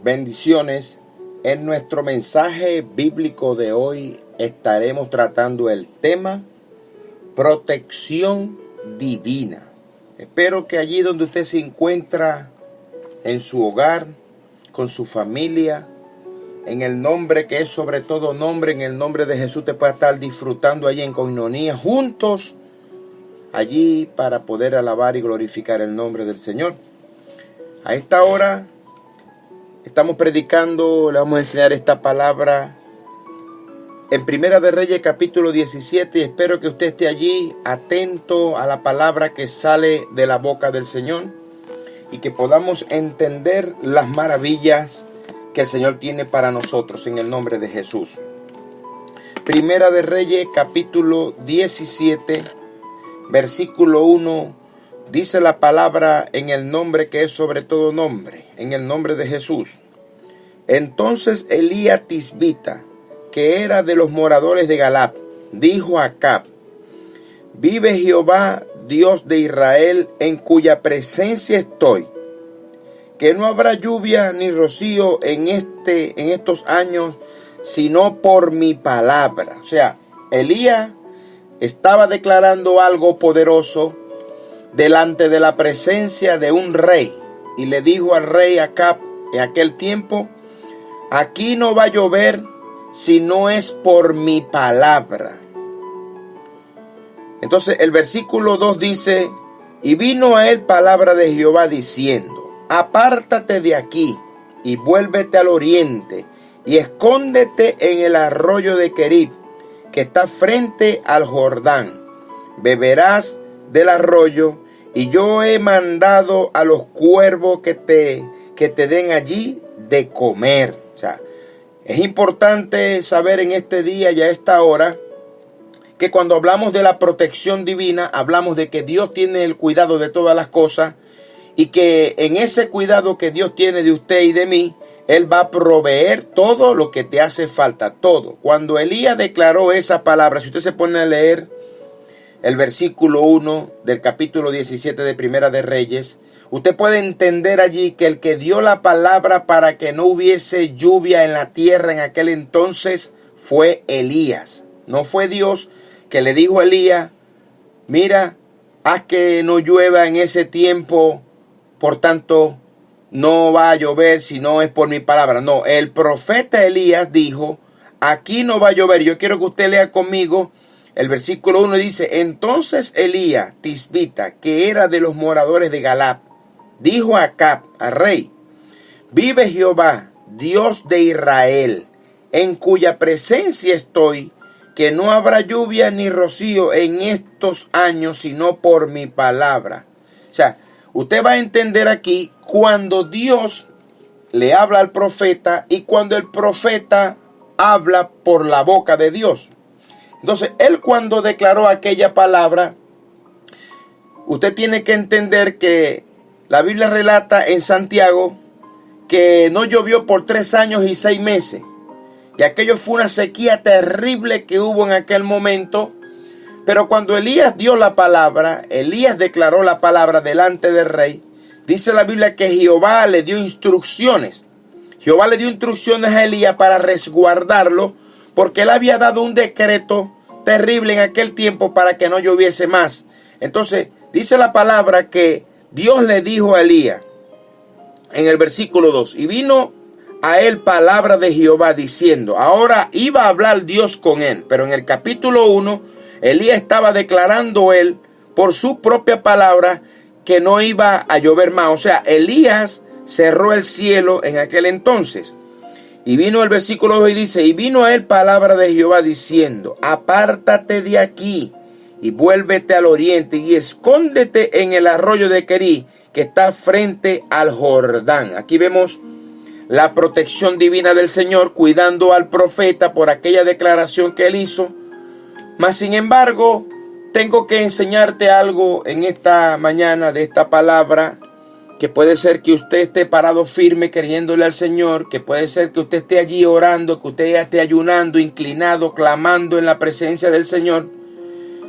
Bendiciones. En nuestro mensaje bíblico de hoy estaremos tratando el tema protección divina. Espero que allí donde usted se encuentra, en su hogar, con su familia, en el nombre que es sobre todo nombre, en el nombre de Jesús, te pueda estar disfrutando allí en coinonía, juntos, allí para poder alabar y glorificar el nombre del Señor. A esta hora estamos predicando, le vamos a enseñar esta palabra en Primera de Reyes capítulo 17 y espero que usted esté allí atento a la palabra que sale de la boca del Señor y que podamos entender las maravillas que el Señor tiene para nosotros en el nombre de Jesús. Primera de Reyes capítulo 17 versículo 1 dice la palabra en el nombre que es sobre todo nombre, en el nombre de Jesús. Entonces Elías Tisbita, que era de los moradores de Galad, dijo a Acab: vive Jehová, Dios de Israel, en cuya presencia estoy, que no habrá lluvia ni rocío en estos años, sino por mi palabra. O sea, Elías estaba declarando algo poderoso delante de la presencia de un rey, y le dijo al rey Acab en aquel tiempo: aquí no va a llover si no es por mi palabra. Entonces el versículo 2 dice: y vino a él palabra de Jehová diciendo: apártate de aquí y vuélvete al oriente y escóndete en el arroyo de Querib, que está frente al Jordán. Beberás del arroyo, y yo he mandado a los cuervos que te den allí de comer. O sea, es importante saber en este día y a esta hora que cuando hablamos de la protección divina, hablamos de que Dios tiene el cuidado de todas las cosas y que en ese cuidado que Dios tiene de usted y de mí, Él va a proveer todo lo que te hace falta, todo. Cuando Elías declaró esa palabra, si usted se pone a leer el versículo 1 del capítulo 17 de Primera de Reyes, usted puede entender allí que el que dio la palabra para que no hubiese lluvia en la tierra en aquel entonces fue Elías. No fue Dios que le dijo a Elías: mira, haz que no llueva en ese tiempo, por tanto no va a llover si no es por mi palabra. No, el profeta Elías dijo: aquí no va a llover. Yo quiero que usted lea conmigo el versículo 1. Dice: entonces Elías Tisbita, que era de los moradores de Galad, dijo a Acab, al rey: vive Jehová, Dios de Israel, en cuya presencia estoy, que no habrá lluvia ni rocío en estos años, sino por mi palabra. O sea, usted va a entender aquí cuando Dios le habla al profeta y cuando el profeta habla por la boca de Dios. Entonces, él cuando declaró aquella palabra, usted tiene que entender que la Biblia relata en Santiago que no llovió por 3 años y 6 meses. Y aquello fue una sequía terrible que hubo en aquel momento. Pero cuando Elías dio la palabra, Elías declaró la palabra delante del rey, dice la Biblia que Jehová le dio instrucciones. Jehová le dio instrucciones a Elías para resguardarlo, porque él había dado un decreto terrible en aquel tiempo para que no lloviese más. Entonces, dice la palabra que Dios le dijo a Elías, en el versículo 2, y vino a él palabra de Jehová diciendo. Ahora iba a hablar Dios con él, pero en el capítulo 1, Elías estaba declarando él por su propia palabra que no iba a llover más. O sea, Elías cerró el cielo en aquel entonces. Y vino el versículo 2 y dice: y vino a él palabra de Jehová diciendo: apártate de aquí y vuélvete al oriente y escóndete en el arroyo de Querib, que está frente al Jordán. Aquí vemos la protección divina del Señor cuidando al profeta por aquella declaración que él hizo. Mas sin embargo, tengo que enseñarte algo en esta mañana de esta palabra, que puede ser que usted esté parado firme creyéndole al Señor, que puede ser que usted esté allí orando, que usted esté ayunando, inclinado, clamando en la presencia del Señor.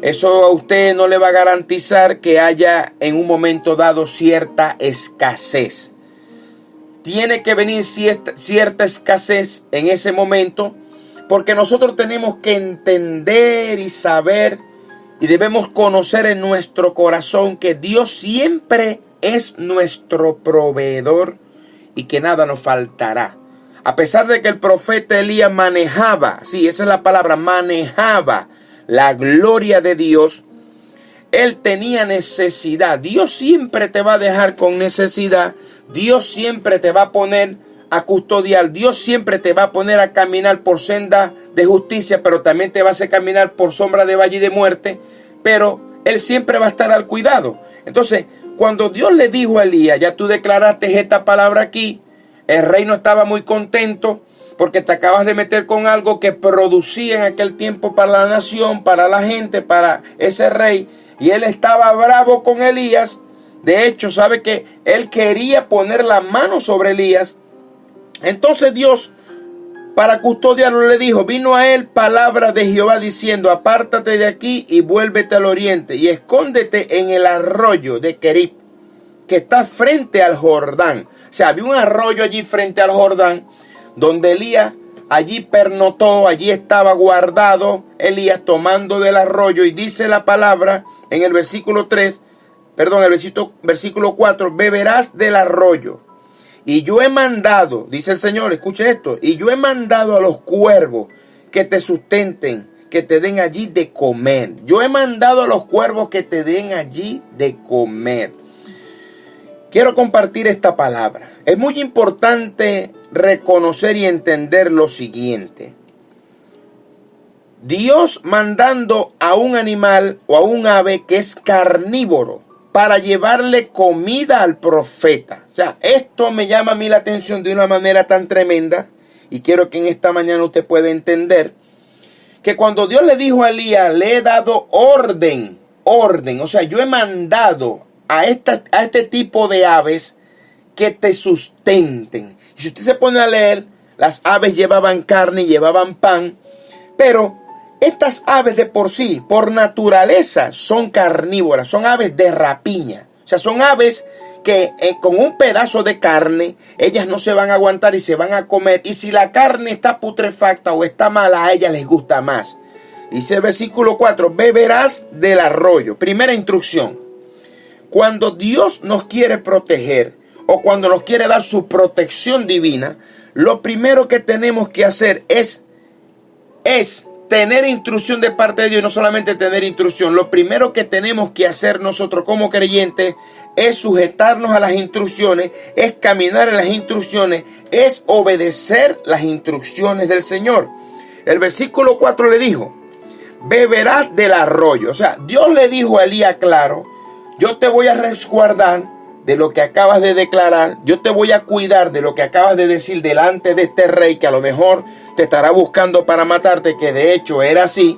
Eso a usted no le va a garantizar que haya en un momento dado cierta escasez. tiene que venir cierta escasez en ese momento, porque nosotros tenemos que entender y saber y debemos conocer en nuestro corazón que Dios siempre es nuestro proveedor y que nada nos faltará. A pesar de que el profeta Elías manejaba, sí, esa es la palabra, manejaba la gloria de Dios, él tenía necesidad. Dios siempre te va a dejar con necesidad. Dios siempre te va a poner a custodiar. Dios siempre te va a poner a caminar por senda de justicia, pero también te va a hacer caminar por sombra de valle y de muerte. Pero Él siempre va a estar al cuidado. Entonces, cuando Dios le dijo a Elías, ya tú declaraste esta palabra aquí, el rey no estaba muy contento porque te acabas de meter con algo que producía en aquel tiempo para la nación, para la gente, para ese rey. Y él estaba bravo con Elías. De hecho, sabe que él quería poner la mano sobre Elías. Entonces Dios, para custodiarlo, le dijo, vino a él palabra de Jehová diciendo, apártate de aquí y vuélvete al oriente y escóndete en el arroyo de Querib, que está frente al Jordán. O sea, había un arroyo allí frente al Jordán, donde Elías allí pernoctó, allí estaba guardado Elías tomando del arroyo. Y dice la palabra en el versículo 4, beberás del arroyo. Y yo he mandado, dice el Señor, escuche esto, y yo he mandado a los cuervos que te sustenten, que te den allí de comer. Yo he mandado a los cuervos que te den allí de comer. Quiero compartir esta palabra. Es muy importante reconocer y entender lo siguiente. Dios mandando a un animal o a un ave que es carnívoro para llevarle comida al profeta. O sea, esto me llama a mí la atención de una manera tan tremenda, y quiero que en esta mañana usted pueda entender que cuando Dios le dijo a Elías, le he dado orden, o sea, yo he mandado a este tipo de aves que te sustenten. Y si usted se pone a leer, las aves llevaban carne, llevaban pan, pero estas aves de por sí, por naturaleza, son carnívoras, son aves de rapiña. O sea, son aves que con un pedazo de carne, ellas no se van a aguantar y se van a comer. Y si la carne está putrefacta o está mala, a ellas les gusta más. Dice el versículo 4, beberás del arroyo. Primera instrucción. Cuando Dios nos quiere proteger o cuando nos quiere dar su protección divina, lo primero que tenemos que hacer es tener instrucción de parte de Dios. Y no solamente tener instrucción, lo primero que tenemos que hacer nosotros como creyentes es sujetarnos a las instrucciones, es caminar en las instrucciones, es obedecer las instrucciones del Señor. El versículo 4 le dijo, beberás del arroyo. O sea, Dios le dijo a Elías claro, yo te voy a resguardar de lo que acabas de declarar, yo te voy a cuidar de lo que acabas de decir delante de este rey que a lo mejor te estará buscando para matarte, que de hecho era así.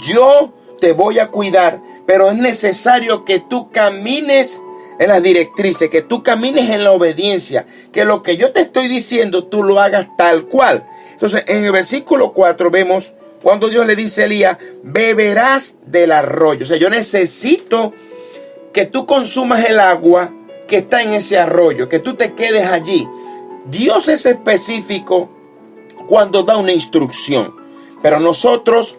Yo te voy a cuidar, pero es necesario que tú camines en las directrices, que tú camines en la obediencia, que lo que yo te estoy diciendo tú lo hagas tal cual. Entonces en el versículo 4 vemos cuando Dios le dice a Elías, beberás del arroyo. O sea, yo necesito que tú consumas el agua que está en ese arroyo, que tú te quedes allí. Dios es específico cuando da una instrucción, pero nosotros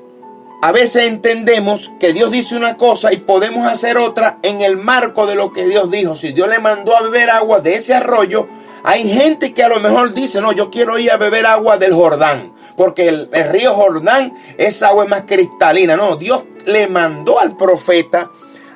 a veces entendemos que Dios dice una cosa y podemos hacer otra en el marco de lo que Dios dijo. Si Dios le mandó a beber agua de ese arroyo, hay gente que a lo mejor dice, no, yo quiero ir a beber agua del Jordán, porque el río Jordán, esa agua es más cristalina. No, Dios le mandó al profeta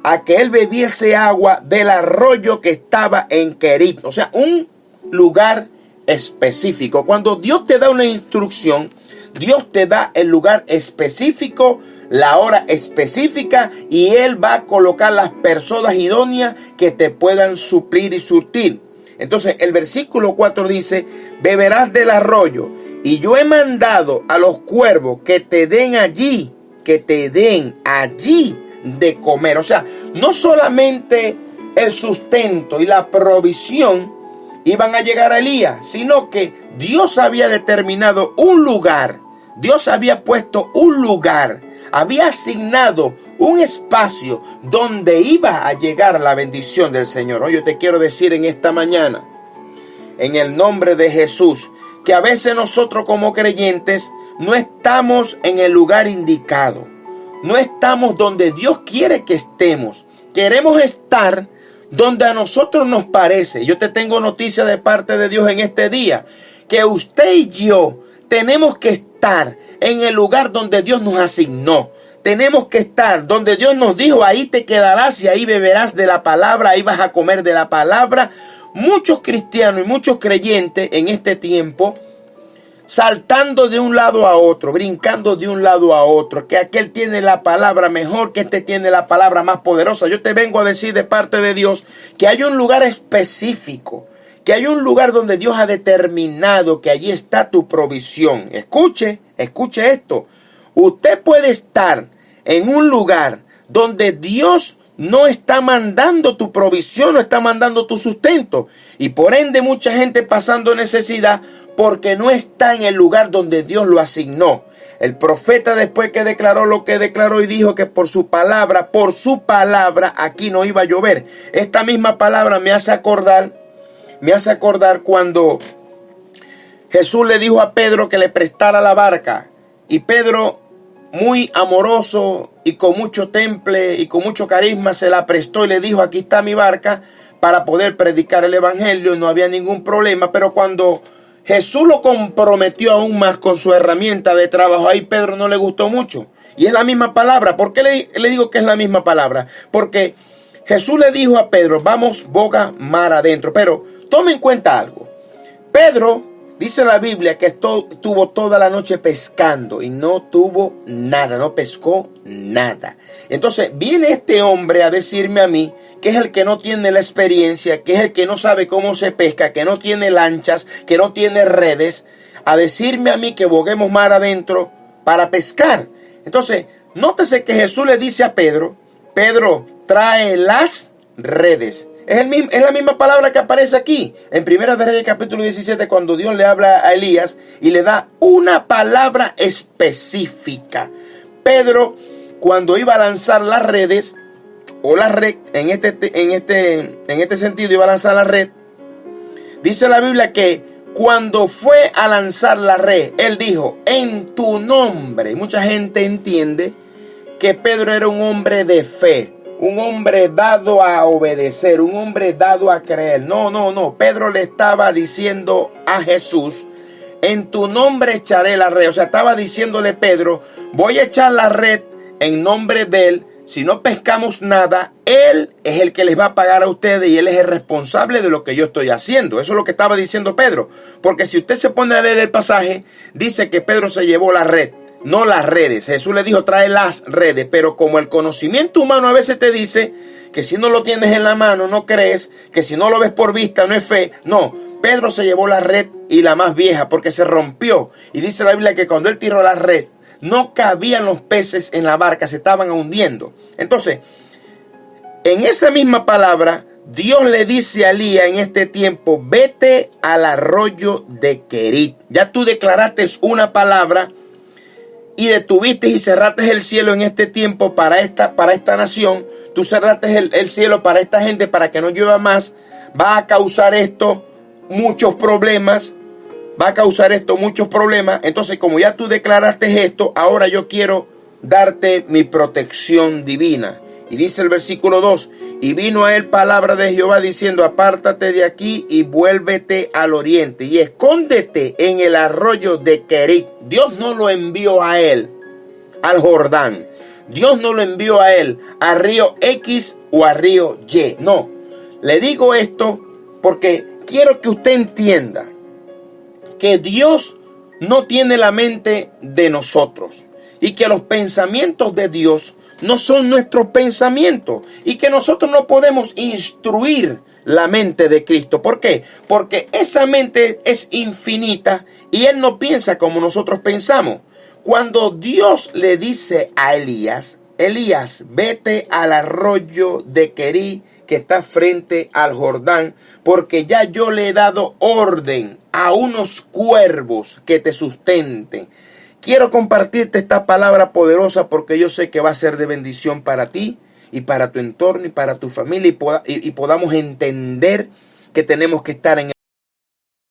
a que él bebiese agua del arroyo que estaba en Querib. O sea, un lugar específico. Cuando Dios te da una instrucción, Dios te da el lugar específico, la hora específica, y Él va a colocar las personas idóneas que te puedan suplir y surtir. Entonces el versículo 4 dice, beberás del arroyo, y yo he mandado a los cuervos que te den allí de comer. O sea, no solamente el sustento y la provisión iban a llegar a Elías, sino que Dios había determinado un lugar, Dios había puesto un lugar, había asignado un espacio donde iba a llegar la bendición del Señor. Hoy yo te quiero decir en esta mañana en el nombre de Jesús, que a veces nosotros como creyentes no estamos en el lugar indicado. No estamos donde Dios quiere que estemos. Queremos estar donde a nosotros nos parece. Yo te tengo noticia de parte de Dios en este día, que usted y yo tenemos que estar en el lugar donde Dios nos asignó. Tenemos que estar donde Dios nos dijo, ahí te quedarás y ahí beberás de la palabra, ahí vas a comer de la palabra. Muchos cristianos y muchos creyentes en este tiempo saltando de un lado a otro, brincando de un lado a otro, que aquel tiene la palabra mejor, que este tiene la palabra más poderosa. Yo te vengo a decir de parte de Dios que hay un lugar específico, que hay un lugar donde Dios ha determinado que allí está tu provisión. Escuche esto. Usted puede estar en un lugar donde Dios no está mandando tu provisión, no está mandando tu sustento. Y por ende mucha gente pasando necesidad porque no está en el lugar donde Dios lo asignó. El profeta, después que declaró lo que declaró y dijo que por su palabra aquí no iba a llover. Esta misma palabra me hace acordar cuando Jesús le dijo a Pedro que le prestara la barca. Y Pedro, muy amoroso y con mucho temple y con mucho carisma, se la prestó y le dijo, aquí está mi barca para poder predicar el evangelio. No había ningún problema, pero cuando Jesús lo comprometió aún más con su herramienta de trabajo, ahí Pedro no le gustó mucho. Y es la misma palabra. ¿Por qué le digo que es la misma palabra? Porque Jesús le dijo a Pedro, vamos boga mar adentro. Pero tome en cuenta algo. Pedro, dice la Biblia que estuvo toda la noche pescando y no tuvo nada, no pescó nada. Entonces viene este hombre a decirme a mí, que es el que no tiene la experiencia, que es el que no sabe cómo se pesca, que no tiene lanchas, que no tiene redes, a decirme a mí que boguemos mar adentro para pescar. Entonces, nótese que Jesús le dice a Pedro, Pedro, trae las redes. Es la misma palabra que aparece aquí, en 1 de Reyes capítulo 17, cuando Dios le habla a Elías y le da una palabra específica. Pedro, cuando iba a lanzar las redes, o la red, en este sentido iba a lanzar la red, dice la Biblia que cuando fue a lanzar la red, él dijo, en tu nombre. Mucha gente entiende que Pedro era un hombre de fe, un hombre dado a obedecer, un hombre dado a creer. No. Pedro le estaba diciendo a Jesús, en tu nombre echaré la red. O sea, estaba diciéndole Pedro, voy a echar la red en nombre de él. Si no pescamos nada, Él es el que les va a pagar a ustedes y Él es el responsable de lo que yo estoy haciendo. Eso es lo que estaba diciendo Pedro. Porque si usted se pone a leer el pasaje, dice que Pedro se llevó la red, no las redes. Jesús le dijo, trae las redes. Pero como el conocimiento humano a veces te dice que si no lo tienes en la mano no crees, que si no lo ves por vista no es fe. No, Pedro se llevó la red y la más vieja porque se rompió. Y dice la Biblia que cuando él tiró la red, no cabían los peces en la barca, se estaban hundiendo. Entonces, en esa misma palabra, Dios le dice a Elías en este tiempo, vete al arroyo de Querit. Ya tú declaraste una palabra y detuviste y cerraste el cielo en este tiempo para esta nación. Tú cerraste el cielo para esta gente para que no llueva más. Va a causar esto muchos problemas. Entonces, como ya tú declaraste esto, ahora yo quiero darte mi protección divina. Y dice el versículo 2, y vino a él palabra de Jehová diciendo, apártate de aquí y vuélvete al oriente y escóndete en el arroyo de Querit. Dios no lo envió a él al Jordán. Dios no lo envió a él a río X o a río Y. No, le digo esto porque quiero que usted entienda que Dios no tiene la mente de nosotros y que los pensamientos de Dios no son nuestros pensamientos y que nosotros no podemos instruir la mente de Cristo. ¿Por qué? Porque esa mente es infinita y Él no piensa como nosotros pensamos. Cuando Dios le dice a Elías, vete al arroyo de Querit que está frente al Jordán, porque ya yo le he dado orden a unos cuervos que te sustenten. Quiero compartirte esta palabra poderosa porque yo sé que va a ser de bendición para ti y para tu entorno y para tu familia y podamos entender que tenemos que estar en